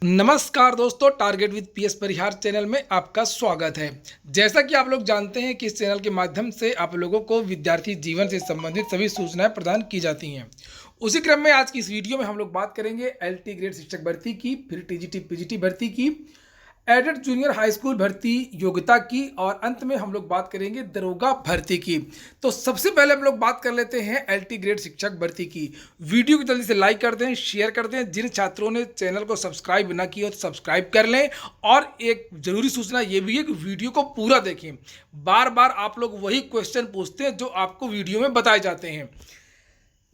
नमस्कार दोस्तों, target with PS Parihar channel में आपका स्वागत है। जैसा कि आप लोग जानते हैं कि इस चैनल के माध्यम से आप लोगों को विद्यार्थी जीवन से संबंधित सभी सूचनाएं प्रदान की जाती हैं। उसी क्रम में आज की इस वीडियो में हम लोग बात करेंगे एलटी ग्रेड शिक्षक भर्ती की, फिर टीजीटी पीजीटी भर्ती की, एडेड जूनियर हाई स्कूल भर्ती योग्यता की और अंत में हम लोग बात करेंगे दरोगा भर्ती की। तो सबसे पहले हम लोग बात कर लेते हैं एलटी ग्रेड शिक्षक भर्ती की। वीडियो को जल्दी से लाइक कर दें, शेयर कर दें। जिन छात्रों ने चैनल को सब्सक्राइब ना किया हो तो सब्सक्राइब कर लें। और एक जरूरी सूचना ये भी है कि वीडियो को पूरा देखें। बार बार आप लोग वही क्वेश्चन पूछते हैं जो आपको वीडियो में बताए जाते हैं।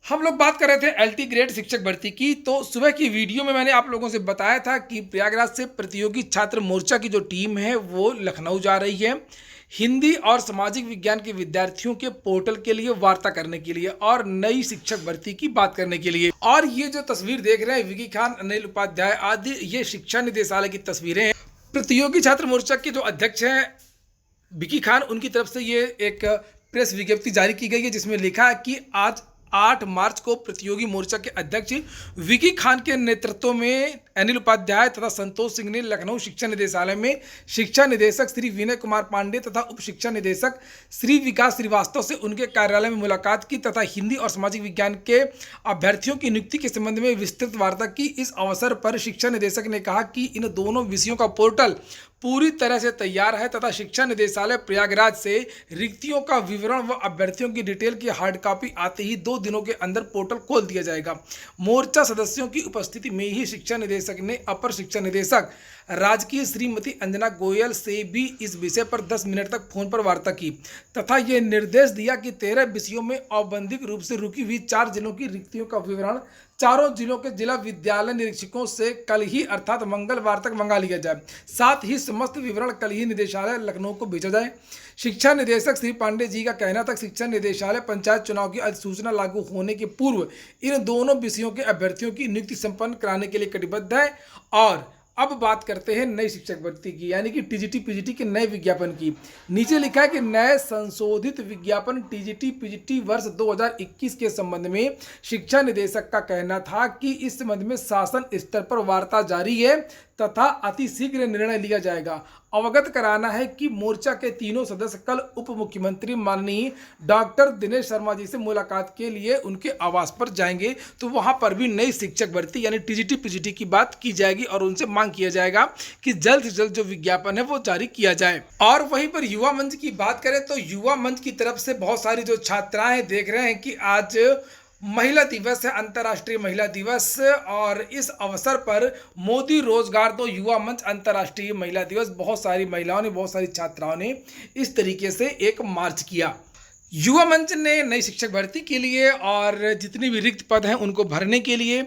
हम लोग बात कर रहे थे एलटी ग्रेड शिक्षक भर्ती की। तो सुबह की वीडियो में मैंने आप लोगों से बताया था कि प्रयागराज से प्रतियोगी छात्र मोर्चा की जो टीम है वो लखनऊ जा रही है हिंदी और सामाजिक विज्ञान के विद्यार्थियों के पोर्टल के लिए वार्ता करने के लिए और नई शिक्षक भर्ती की बात करने के लिए। और ये जो तस्वीर देख रहे हैं विकी खान, अनिल उपाध्याय आदि, ये शिक्षा निदेशालय की तस्वीरें हैं। प्रतियोगी छात्र मोर्चा के जो अध्यक्ष हैं विकी खान, उनकी तरफ से ये एक प्रेस विज्ञप्ति जारी की गई है जिसमें लिखा है कि आज 8 मार्च को प्रतियोगी मोर्चा के अध्यक्ष विकी खान के नेतृत्व में अनिल उपाध्याय तथा संतोष सिंह ने लखनऊ शिक्षा निदेशालय में शिक्षा निदेशक श्री विनय कुमार पांडे तथा उप शिक्षा निदेशक श्री विकास श्रीवास्तव से उनके कार्यालय में मुलाकात की तथा हिंदी और सामाजिक विज्ञान के अभ्यर्थियों की नियुक्ति के संबंध में विस्तृत वार्ता की। इस अवसर पर शिक्षा निदेशक ने कहा कि इन दोनों विषयों का पोर्टल पूरी तरह से तैयार है तथा शिक्षा निदेशालय प्रयागराज से रिक्तियों का विवरण व अभ्यर्थियों की डिटेल की हार्ड कॉपी आते ही 2 दिनों के अंदर पोर्टल खोल दिया जाएगा। मोर्चा सदस्यों की उपस्थिति में ही शिक्षा निदेशक ने अपर शिक्षा निदेशक राजकीय श्रीमती अंजना गोयल से भी इस विषय पर 10 मिनट तक फोन पर वार्ता की तथा ये निर्देश दिया कि 13 विषयों में औपबंधिक रूप से रुकी हुई 4 जिलों की रिक्तियों का विवरण चारों जिलों के जिला विद्यालय निरीक्षकों से कल ही अर्थात मंगलवार तक मंगा लिया जाए। साथ ही समस्त विवरण कल ही निदेशालय लखनऊ को भेजा जाए। शिक्षा निदेशक श्री पांडे जी का कहना था शिक्षा निदेशालय पंचायत चुनाव की अधिसूचना लागू होने के पूर्व इन दोनों विषयों के अभ्यर्थियों की नियुक्ति संपन्न कराने के लिए कटिबद्ध है। और अब बात करते हैं नई शिक्षक भर्ती की, यानी कि टीजीटी पीजीटी के नए विज्ञापन की। नीचे लिखा है कि नए संशोधित विज्ञापन टीजीटी पीजीटी वर्ष 2021 के संबंध में शिक्षा निदेशक का कहना था कि इस संबंध में शासन स्तर पर वार्ता जारी है तथा अतिशीघ्र निर्णय लिया जाएगा। अवगत कराना है कि मोर्चा के तीनों सदस्य कल उप मुख्यमंत्री माननीय डॉक्टर दिनेश शर्मा जी से मुलाकात के लिए उनके आवास पर जाएंगे। तो वहां पर भी नई शिक्षक भर्ती यानी टीजीटी पीजीटी की बात की जाएगी और उनसे मांग किया जाएगा कि जल्द से जल्द जो विज्ञापन है वो जारी किया जाए। और वहीं पर युवा मंच की बात करें तो युवा मंच की तरफ से बहुत सारी जो छात्राएं देख रहे हैं कि आज महिला दिवस है, अंतर्राष्ट्रीय महिला दिवस, और इस अवसर पर मोदी रोजगार दो युवा मंच अंतर्राष्ट्रीय महिला दिवस, बहुत सारी महिलाओं ने, बहुत सारी छात्राओं ने इस तरीके से एक मार्च किया। युवा मंच ने नई शिक्षक भर्ती के लिए और जितने भी रिक्त पद हैं उनको भरने के लिए,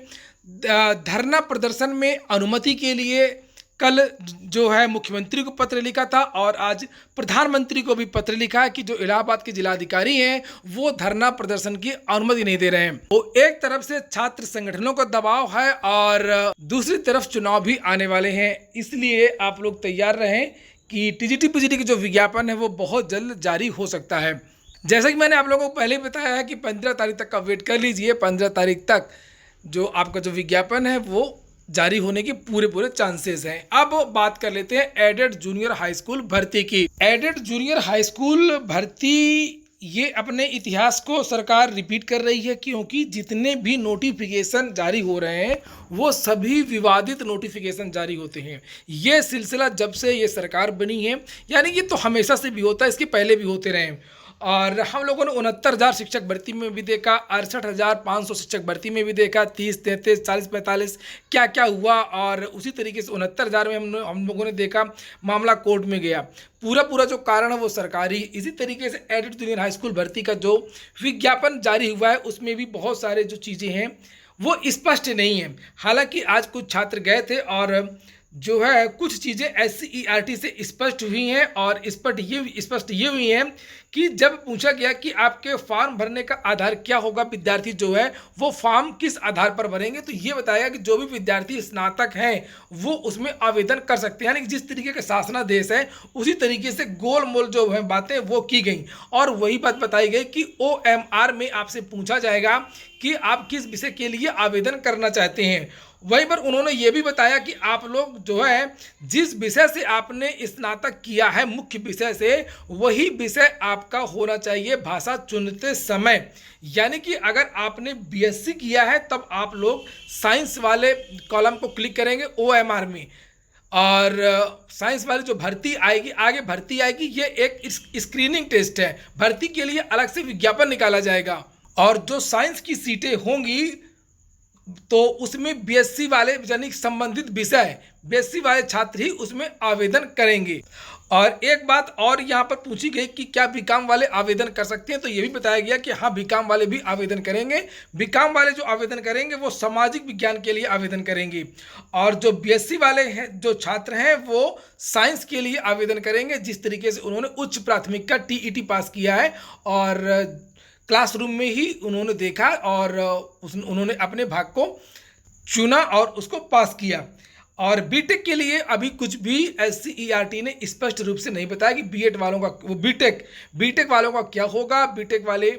धरना प्रदर्शन में अनुमति के लिए कल जो है मुख्यमंत्री को पत्र लिखा था और आज प्रधानमंत्री को भी पत्र लिखा है कि जो इलाहाबाद के जिलाधिकारी हैं वो धरना प्रदर्शन की अनुमति नहीं दे रहे हैं। तो एक तरफ से छात्र संगठनों का दबाव है और दूसरी तरफ चुनाव भी आने वाले हैं, इसलिए आप लोग तैयार रहें कि टीजीटी पीजीटी की जो विज्ञापन है वो बहुत जल्द जारी हो सकता है। जैसा कि मैंने आप लोगों को पहले बताया है कि 15 तारीख तक का वेट कर लीजिए। 15 तारीख तक जो आपका जो विज्ञापन है वो जारी होने के पूरे चांसेस हैं। अब बात कर लेते हैं एडेड जूनियर हाई स्कूल भर्ती की। एडेड जूनियर हाई स्कूल भर्ती ये अपने इतिहास को सरकार रिपीट कर रही है, क्योंकि जितने भी नोटिफिकेशन जारी हो रहे हैं वो सभी विवादित नोटिफिकेशन जारी होते हैं। ये सिलसिला जब से ये सरकार बनी है, यानी ये तो हमेशा से भी होता है, इसके पहले भी होते रहे हैं। और हम लोगों ने 69,000 शिक्षक भर्ती में भी देखा, 68,500 शिक्षक भर्ती में भी देखा, 30, 33, 40, 45 क्या क्या हुआ। और उसी तरीके से 69,000 में हम लोगों ने देखा मामला कोर्ट में गया। पूरा जो कारण है वो सरकारी। इसी तरीके से एडेड जूनियर हाई स्कूल भर्ती का जो विज्ञापन जारी हुआ है उसमें भी बहुत सारे जो चीज़ें हैं वो स्पष्ट नहीं है। हालांकि आज कुछ छात्र गए थे और जो है कुछ चीज़ें SCERT से स्पष्ट हुई हैं और स्पष्ट ये हुई हैं कि जब पूछा गया कि आपके फॉर्म भरने का आधार क्या होगा, विद्यार्थी जो है वो फॉर्म किस आधार पर भरेंगे, तो ये बताया कि जो भी विद्यार्थी स्नातक हैं वो उसमें आवेदन कर सकते हैं। यानी कि जिस तरीके का शासनादेश है उसी तरीके से गोल मोल जो है बातें वो की गई। और वही बात बताई गई कि OMR में आपसे पूछा जाएगा कि आप किस विषय के लिए आवेदन करना चाहते हैं। वहीं पर उन्होंने ये भी बताया कि आप लोग जो है जिस विषय से आपने स्नातक किया है मुख्य विषय से, वही विषय आपका होना चाहिए भाषा चुनते समय। यानी कि अगर आपने बीएससी किया है तब आप लोग साइंस वाले कॉलम को क्लिक करेंगे ओएमआर में, और साइंस वाली जो भर्ती आएगी, आगे भर्ती आएगी, ये एक स्क्रीनिंग टेस्ट है। भर्ती के लिए अलग से विज्ञापन निकाला जाएगा, और जो साइंस की सीटें होंगी तो उसमें बीएससी वाले यानी संबंधित विषय बीएससी वाले छात्र ही उसमें आवेदन करेंगे। और एक बात और यहाँ पर पूछी गई कि क्या बीकॉम वाले आवेदन कर सकते हैं, तो ये भी बताया गया कि हाँ बीकॉम वाले भी आवेदन करेंगे। बीकॉम वाले जो आवेदन करेंगे वो सामाजिक विज्ञान के लिए आवेदन करेंगे, और जो बीएससी वाले हैं जो छात्र हैं वो साइंस के लिए आवेदन करेंगे। जिस तरीके से उन्होंने उच्च प्राथमिक का टीईटी पास किया है और क्लासरूम में ही उन्होंने देखा और उन्होंने अपने भाग को चुना और उसको पास किया। और बीटेक के लिए अभी कुछ भी एससीईआरटी ने स्पष्ट रूप से नहीं बताया कि बीएड वालों का वो बीटेक वालों का क्या होगा, बीटेक वाले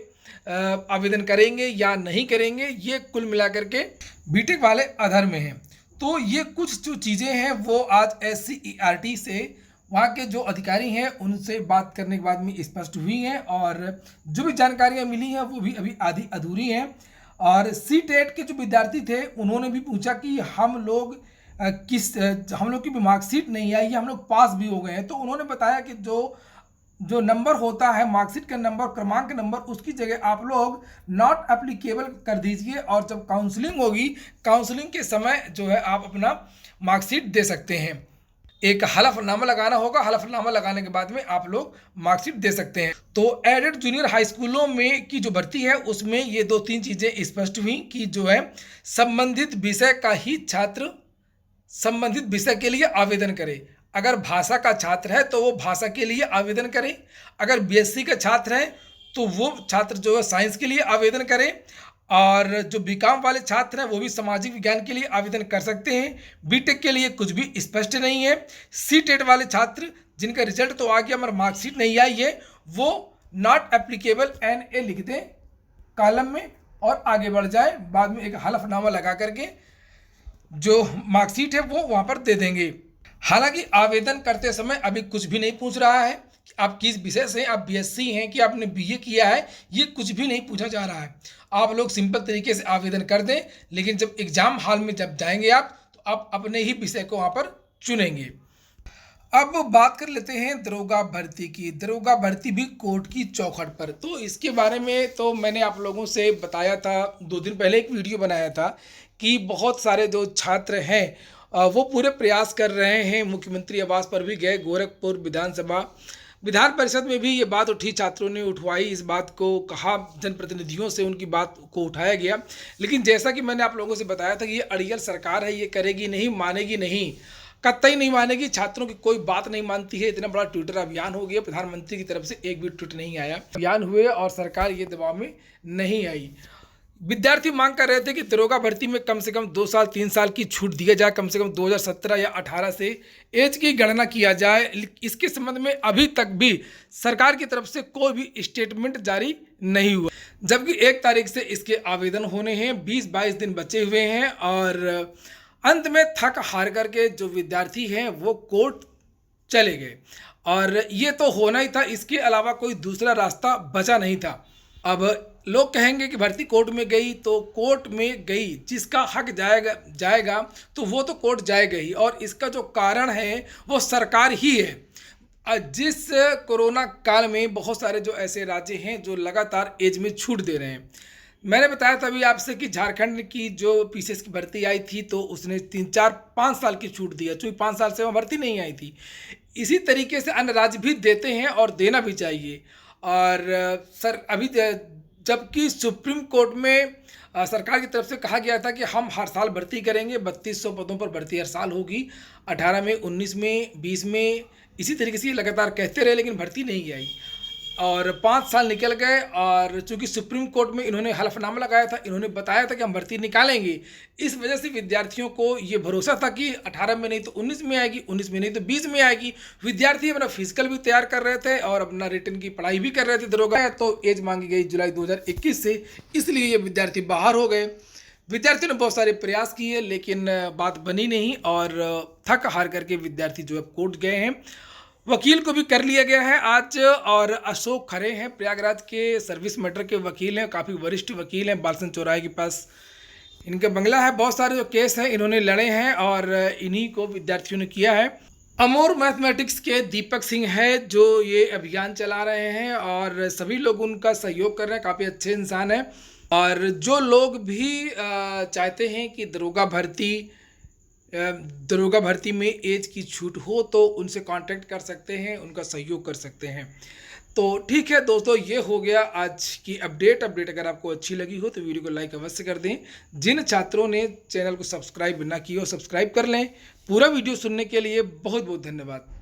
आवेदन करेंगे या नहीं करेंगे। ये कुल मिलाकर के बीटेक वाले अधर में हैं। तो ये कुछ जो चीज़ें हैं वो आज एससीईआरटी से वहाँ के जो अधिकारी हैं उनसे बात करने के बाद में स्पष्ट हुई हैं, और जो भी जानकारियाँ मिली हैं वो भी अभी आधी अधूरी हैं। और सीटेट के जो विद्यार्थी थे उन्होंने भी पूछा कि हम लोग हम लोग की भी मार्कशीट नहीं आई है, हम लोग पास भी हो गए हैं। तो उन्होंने बताया कि जो नंबर होता है मार्कशीट का नंबर, क्रमांक नंबर, उसकी जगह आप लोग नॉट एप्लीकेबल कर दीजिए, और जब काउंसलिंग होगी काउंसलिंग के समय जो है आप अपना मार्कशीट दे सकते हैं। एक हलफनामा लगाना होगा, हलफनामा लगाने के बाद में आप लोग मार्कशीट दे सकते हैं। तो एडेड जूनियर हाई स्कूलों में की जो भर्ती है उसमें ये 2-3 चीज़ें स्पष्ट हुई कि जो है संबंधित विषय का ही छात्र संबंधित विषय के लिए आवेदन करे। अगर भाषा का छात्र है तो वो भाषा के लिए आवेदन करे, अगर बीएससी का छात्र है तो वो छात्र जो है साइंस के लिए आवेदन करे, और जो बीकॉम वाले छात्र हैं वो भी सामाजिक विज्ञान के लिए आवेदन कर सकते हैं। बीटेक के लिए कुछ भी स्पष्ट नहीं है। सीटेट वाले छात्र जिनका रिजल्ट तो आ गया मगर मार्कशीट नहीं आई है वो नॉट एप्लीकेबल NA लिख दें कॉलम में और आगे बढ़ जाए, बाद में एक हलफनामा लगा करके जो मार्कशीट है वो वहाँ पर दे देंगे। हालांकि आवेदन करते समय अभी कुछ भी नहीं पूछ रहा है कि आप किस विषय से, आप बीएससी हैं कि आपने बीए किया है, ये कुछ भी नहीं पूछा जा रहा है। आप लोग सिंपल तरीके से आवेदन कर दें, लेकिन जब एग्जाम हॉल में जब जाएंगे आप तो आप अपने ही विषय को वहाँ पर चुनेंगे। अब बात कर लेते हैं दरोगा भर्ती की। दरोगा भर्ती भी कोर्ट की चौखट पर। तो इसके बारे में तो मैंने आप लोगों से बताया था, 2 दिन पहले एक वीडियो बनाया था कि बहुत सारे जो छात्र हैं वो पूरे प्रयास कर रहे हैं। मुख्यमंत्री आवास पर भी गए, गोरखपुर विधान परिषद में भी ये बात उठी, छात्रों ने उठवाई, इस बात को कहा, जनप्रतिनिधियों से उनकी बात को उठाया गया। लेकिन जैसा कि मैंने आप लोगों से बताया था कि ये अड़ियल सरकार है, ये करेगी नहीं, मानेगी नहीं, कतई नहीं मानेगी। छात्रों की कोई बात नहीं मानती है। इतना बड़ा ट्विटर अभियान हो गया, प्रधानमंत्री की तरफ से एक भी ट्वीट नहीं आया, अभियान हुए और सरकार ये दबाव में नहीं आई। विद्यार्थी मांग कर रहे थे कि दरोगा भर्ती में कम से कम 2 साल 3 साल की छूट दिया जाए, कम से कम 2017 या 18 से एज की गणना किया जाए। इसके संबंध में अभी तक भी सरकार की तरफ से कोई भी स्टेटमेंट जारी नहीं हुआ, जबकि 1 तारीख से इसके आवेदन होने हैं। 20-22 दिन बचे हुए हैं, और अंत में थक हार करके जो विद्यार्थी हैं वो कोर्ट चले गए, और ये तो होना ही था, इसके अलावा कोई दूसरा रास्ता बचा नहीं था। अब लोग कहेंगे कि भर्ती कोर्ट में गई तो कोर्ट में गई, जिसका हक जाएगा तो वो तो कोर्ट जाएगा ही, और इसका जो कारण है वो सरकार ही है। जिस कोरोना काल में बहुत सारे जो ऐसे राज्य हैं जो लगातार एज में छूट दे रहे हैं। मैंने बताया था अभी आपसे कि झारखंड की जो पीसीएस की भर्ती आई थी तो उसने 3-4-5 साल की छूट दी है, चूँकि 5 साल से वहाँ भर्ती नहीं आई थी। इसी तरीके से अन्य राज्य भी देते हैं और देना भी चाहिए। और अभी जबकि सुप्रीम कोर्ट में सरकार की तरफ से कहा गया था कि हम हर साल भर्ती करेंगे, 3200 पदों पर भर्ती हर साल होगी, 18 में, 19 में, 20 में, इसी तरीके से लगातार कहते रहे, लेकिन भर्ती नहीं आई और 5 साल निकल गए। और चूंकि सुप्रीम कोर्ट में इन्होंने हलफनामा लगाया था, इन्होंने बताया था कि हम भर्ती निकालेंगे, इस वजह से विद्यार्थियों को ये भरोसा था कि 18 में नहीं तो 19 में आएगी, 19 में नहीं तो 20 में आएगी। विद्यार्थी अपना फिजिकल भी तैयार कर रहे थे और अपना रिटन की पढ़ाई भी कर रहे थे। दरोगा तो एज मांगी गई जुलाई 2021 से, इसलिए ये विद्यार्थी बाहर हो गए। विद्यार्थियों ने बहुत सारे प्रयास किए लेकिन बात बनी नहीं और थक हार करके विद्यार्थी जो है कोर्ट गए हैं। वकील को भी कर लिया गया है आज। और अशोक खरे हैं, प्रयागराज के सर्विस मैटर के वकील हैं, काफ़ी वरिष्ठ वकील हैं। बालसन चौराहे के पास इनका बंगला है। बहुत सारे जो केस हैं इन्होंने लड़े हैं और इन्हीं को विद्यार्थियों ने किया है। अमोर मैथमेटिक्स के दीपक सिंह है जो ये अभियान चला रहे हैं और सभी लोग उनका सहयोग कर रहे हैं। काफ़ी अच्छे इंसान हैं। और जो लोग भी चाहते हैं कि दरोगा भर्ती में एज की छूट हो तो उनसे कांटेक्ट कर सकते हैं, उनका सहयोग कर सकते हैं। तो ठीक है दोस्तों, ये हो गया आज की अपडेट। अगर आपको अच्छी लगी हो तो वीडियो को लाइक अवश्य कर दें। जिन छात्रों ने चैनल को सब्सक्राइब ना किया हो सब्सक्राइब कर लें। पूरा वीडियो सुनने के लिए बहुत बहुत धन्यवाद।